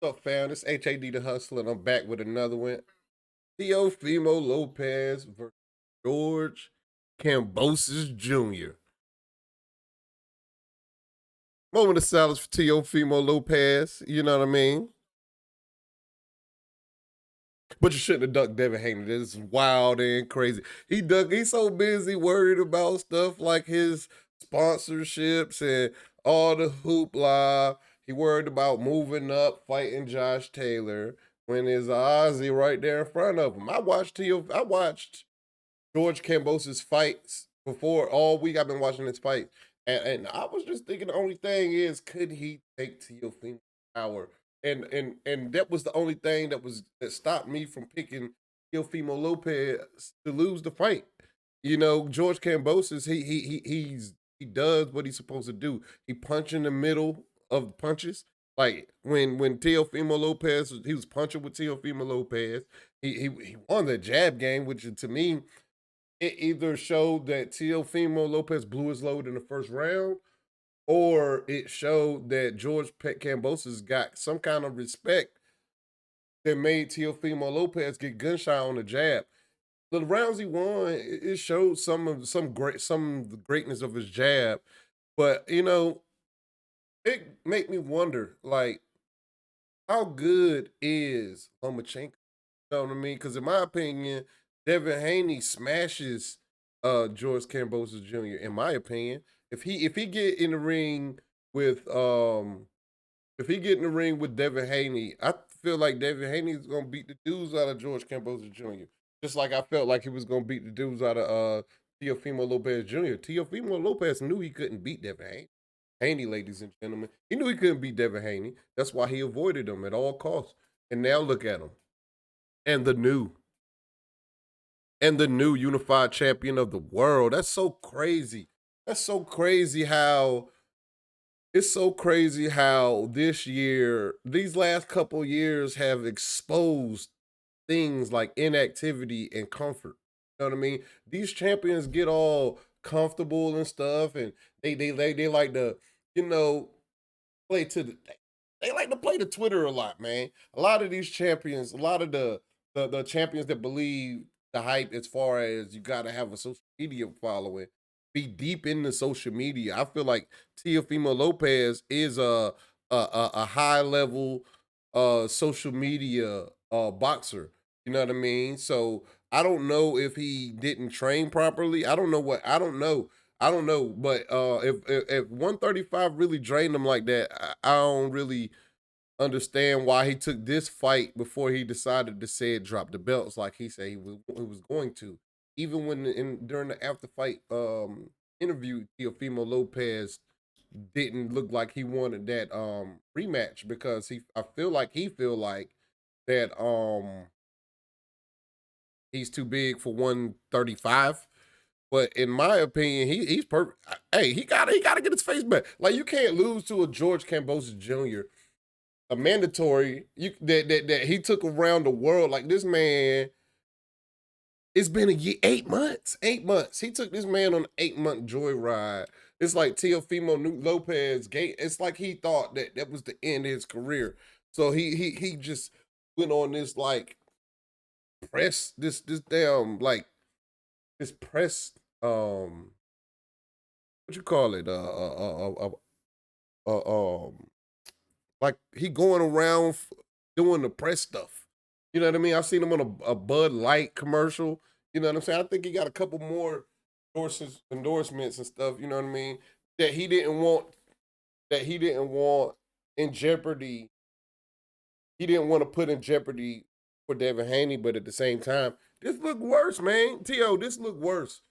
What's up, fam? This HAD the Hustler, and I'm back with another one. Teofimo Lopez versus George Kambosos Jr. Moment of silence for Teofimo Lopez. You know what I mean? But you shouldn't have ducked Devin Haney. This is wild and crazy. He's so busy worried about stuff like his sponsorships and all the hoopla. He worried about moving up, fighting Josh Taylor when there's a Ozzy right there in front of him. I watched George Kambosos fights before all week. I've been watching his fight, and I was just thinking the only thing is, could he take Teofimo power? And that was the only thing that stopped me from picking Teofimo Lopez to lose the fight. You know, George Kambosos, he does what he's supposed to do. He punch in the middle of the punches. Like when Teofimo Lopez, he was punching with Teofimo Lopez. He won the jab game, which to me it either showed that Teofimo Lopez blew his load in the first round, or it showed that George Kambosos got some kind of respect that made Teofimo Lopez get gunshot on the jab. The rounds he won, it showed some of the greatness of his jab, but it made me wonder, like, how good is Lomachenko? You know what I mean? Because in my opinion, Devin Haney smashes George Kambosos Jr. In my opinion, if he get in the ring with if he get in the ring with Devin Haney, I feel like Devin Haney is gonna beat the dudes out of George Kambosos Jr. Just like I felt like he was gonna beat the dudes out of Teofimo Lopez Jr. Teofimo Lopez knew he couldn't beat Devin Haney. Haney, ladies and gentlemen, he knew he couldn't beat Devin Haney. That's why he avoided him at all costs. And now look at him, and the new unified champion of the world. That's so crazy. That's so crazy how it's so crazy how this year, these last couple years have exposed things like inactivity and comfort. You know what I mean? These champions get all comfortable and stuff, and they like to, you know, play to the they like to play the Twitter a lot, man. A lot of these champions, a lot of the champions that believe the hype as far as you got to have a social media following, be deep into social media. I feel like Teofimo Lopez is a high level social media boxer. You know what I mean? So I don't know if he didn't train properly. I don't know, but if 135 really drained him like that, I don't really understand why he took this fight before he decided to say it drop the belts like he said he was going to. Even when during the after fight interview, Teofimo Lopez didn't look like he wanted that rematch because I feel like that he's too big for 135. But in my opinion, he's perfect. Hey, he gotta get his face back. Like, you can't lose to a George Kambosos Jr., a mandatory that he took around the world. Like, this man, it's been a year, 8 months. 8 months. He took this man on an 8 month joyride. It's like Teofimo Lopez gate. It's like he thought that that was the end of his career. So he just went on this like press this damn like this press what you call it like he going around doing the press stuff. You know what I mean? I've seen him on a Bud Light commercial. You know what I'm saying? I think he got a couple more endorsements and stuff. You know what I mean? That he didn't want. That he didn't want in jeopardy. He didn't want to put in jeopardy for Devin Haney, but at the same time, this look worse, man. T.O., this look worse.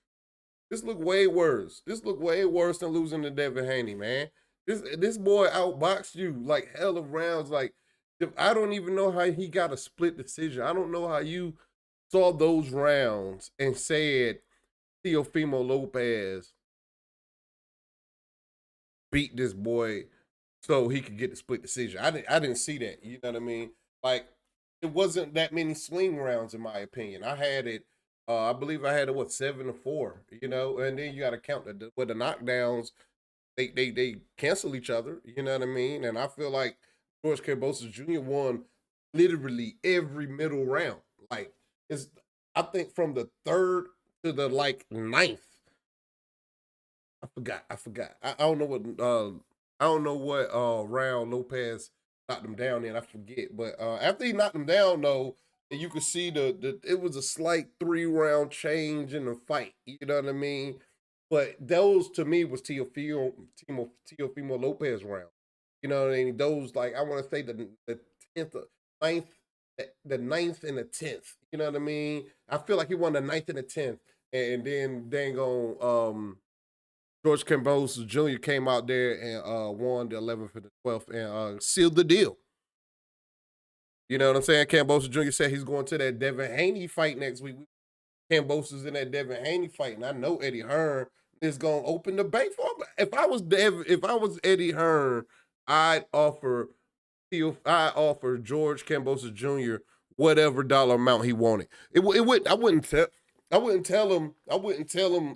This look way worse. This look way worse than losing to Devin Haney, man. This boy outboxed you like hell of rounds. Like, I don't even know how he got a split decision. I don't know how you saw those rounds and said Teofimo Lopez beat this boy so he could get the split decision. I didn't see that. You know what I mean? Like, it wasn't that many swing rounds in my opinion. I had it. I believe I had it 7-4. You know, and then you got to count with the knockdowns. They cancel each other. You know what I mean? And I feel like George Kambosos Jr. won literally every middle round. Like it's, I think from the third to the like ninth. I forgot. I don't know what. I don't know what round Lopez knocked him down in. I forget. But after he knocked him down, though, you could see the it was a slight 3 round change in the fight. You know what I mean? But those to me was Teofimo Lopez round. You know what I mean? Those like I want to say the 10th, ninth, the ninth and the 10th. You know what I mean? I feel like he won the ninth and the 10th, and then dang on George Kambosos Jr. came out there and won the 11th and the 12th and sealed the deal. You know what I'm saying? Kambosos Jr. said he's going to that Devin Haney fight next week. Kambosos in that Devin Haney fight, and I know Eddie Hearn is going to open the bank for him. If I was Eddie Hearn, I'd offer I offer George Kambosos Jr. whatever dollar amount he wanted. It would I wouldn't tell him,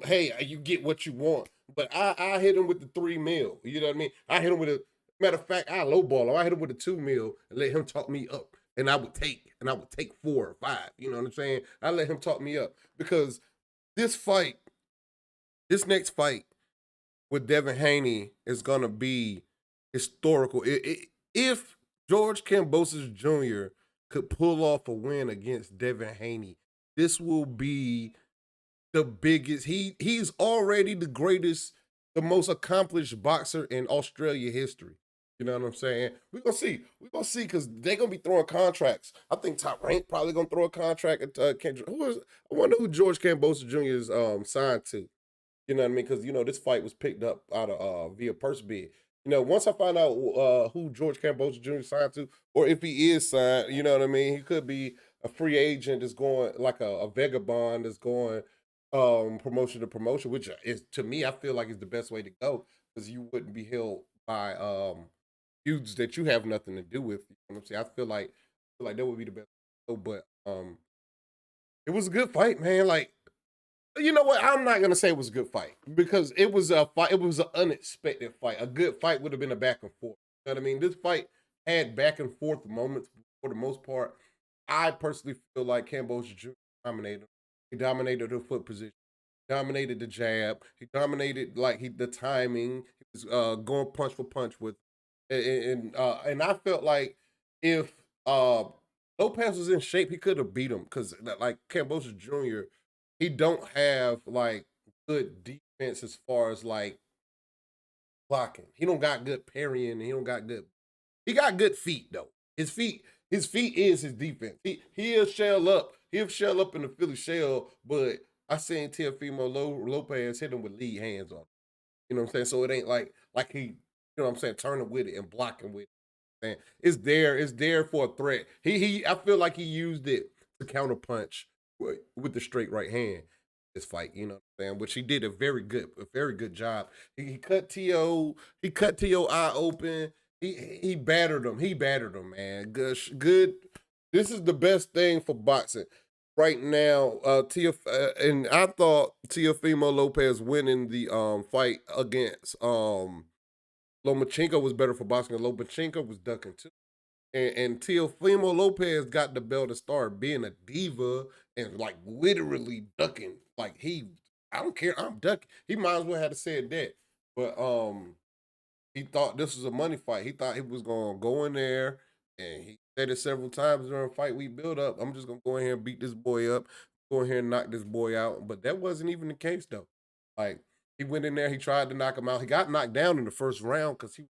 hey, you get what you want. But I hit him with the 3 mil. You know what I mean? I hit him with a matter of fact, I lowball him. I hit him with a 2 mil and let him talk me up. And I would take 4 or 5. You know what I'm saying? I let him talk me up. Because this fight, this next fight with Devin Haney is gonna be historical. If George Kambosos Jr. could pull off a win against Devin Haney, this will be the biggest. He's already the greatest, the most accomplished boxer in Australia history. You know what I'm saying? We're gonna see. We're gonna see because they're gonna be throwing contracts. I think Top Rank probably gonna throw a contract at Kendrick. I wonder who George Kambosos Jr. is signed to. You know what I mean? Because this fight was picked up out of via purse bid. Once I find out who George Kambosos Jr. signed to, or if he is signed, you know what I mean. He could be a free agent that's going like a vagabond that's going promotion to promotion, which is to me, I feel like is the best way to go because you wouldn't be held by feuds that you have nothing to do with. You know what I'm saying? I feel like that would be the best. But it was a good fight, man. Like you know what? I'm not gonna say it was a good fight because it was a fight. It was an unexpected fight. A good fight would have been a back and forth. You know what I mean? This fight had back and forth moments for the most part. I personally feel like Kambosos Jr. dominated. He dominated the foot position. Dominated the jab. He dominated like the timing. He was going punch for punch with, and I felt like if Lopez was in shape, he could have beat him because like Kambosos Jr. He don't have like good defense as far as like blocking. He don't got good parrying. He don't got good. He got good feet though. His feet is his defense. He'll shell up. He'll shell up in the Philly shell, but I seen Teofimo Lopez hit him with lead hands on. You know what I'm saying? So it ain't like he, what I'm saying, turning with it and blocking with it. Man, it's there for a threat. I feel like he used it to counter punch with the straight right hand this fight, you know what I'm saying? Which he did a very good job. He cut he cut T.O. eye open. He battered him. He battered him, man. Good. This is the best thing for boxing right now. And I thought Teofimo Lopez winning the fight against Lomachenko was better for boxing. Lomachenko was ducking too. And Teofimo Lopez got the belt to start being a diva and like literally ducking. Like I don't care, I'm ducking. He might as well have said that. But he thought this was a money fight. He thought he was gonna go in there, and he said it several times during the fight we built up. I'm just gonna go in here and beat this boy up, go in here and knock this boy out. But that wasn't even the case though. Like he went in there, he tried to knock him out. He got knocked down in the first round because he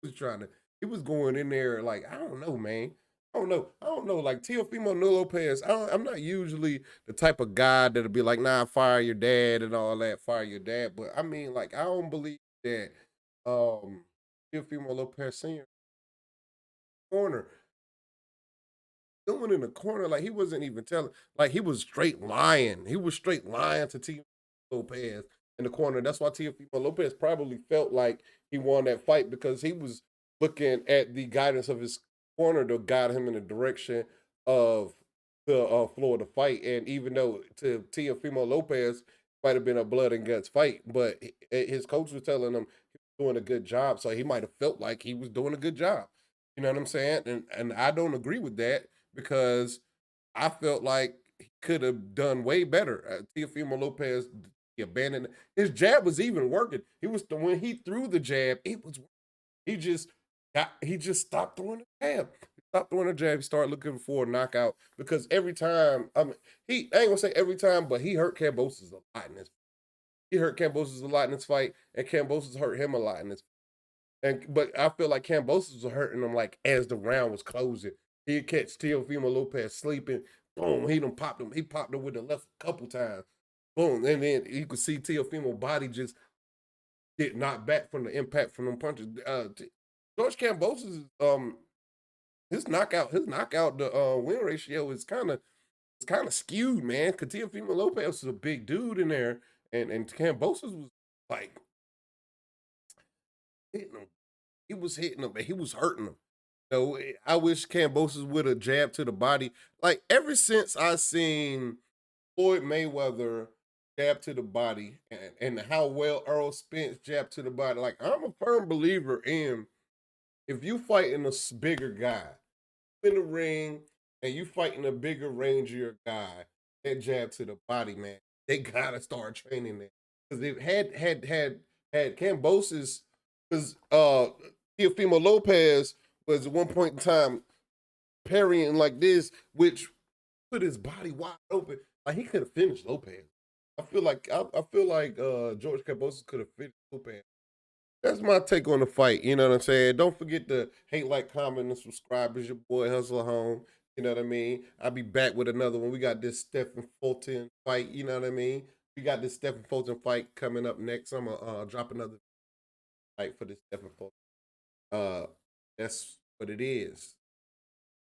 was trying to. He was going in there like I don't know, man. I don't know. Like Teofimo Lopez, I'm not usually the type of guy that'll be like, nah, fire your dad and all that, fire your dad. But I mean, like, I don't believe that Teofimo Lopez Sr. corner doing in the corner, like he wasn't even telling, like he was straight lying. He was straight lying to Teofimo Lopez in the corner. That's why Teofimo Lopez probably felt like he won that fight because he was looking at the guidance of his corner to guide him in the direction of the floor of the fight. And even though to Teofimo Lopez might have been a blood and guts fight, but his coach was telling him he was doing a good job, so he might have felt like he was doing a good job. You know what I'm saying? And I don't agree with that because I felt like he could have done way better. Teofimo Lopez, he abandoned his jab was even working. He was the when he threw the jab, it was he just he just stopped throwing the jab. He stopped throwing the jab. He started looking for a knockout because every time, I mean, he I ain't gonna say every time, but he hurt Kambosos a lot in this. He hurt Kambosos a lot in this fight, and Kambosos hurt him a lot in this. And but I feel like Kambosos was hurting him like as the round was closing. He'd catch Teofimo Lopez sleeping. Boom, he done popped him. He popped him with the left a couple times. Boom, and then you could see Teofimo body just get knocked back from the impact from them punches. George Kambosos, his knockout, the win ratio is kind of skewed, man. Cause Teofimo Lopez was a big dude in there, and Kambosos was like hitting him. He was hitting him, and he was hurting him. So I wish Kambosos would have jabbed to the body. Like ever since I seen Floyd Mayweather jab to the body and how well Earl Spence jabbed to the body, like I'm a firm believer in if you fighting a bigger guy in the ring and you fighting a bigger, rangier guy, that jab to the body, man, they gotta start training that because they had Cambosis because Teofimo Lopez was at one point in time parrying like this, which put his body wide open. Like he could have finished Lopez. I feel like George Kambosos could have finished Lopez. That's my take on the fight. You know what I'm saying? Don't forget to hate, like, comment, and subscribe. It's your boy Hustle Home. You know what I mean? I'll be back with another one. We got this Stephen Fulton fight. You know what I mean? We got this Stephen Fulton fight coming up next. I'm gonna drop another fight for this Stephen Fulton. Uh, that's what it is.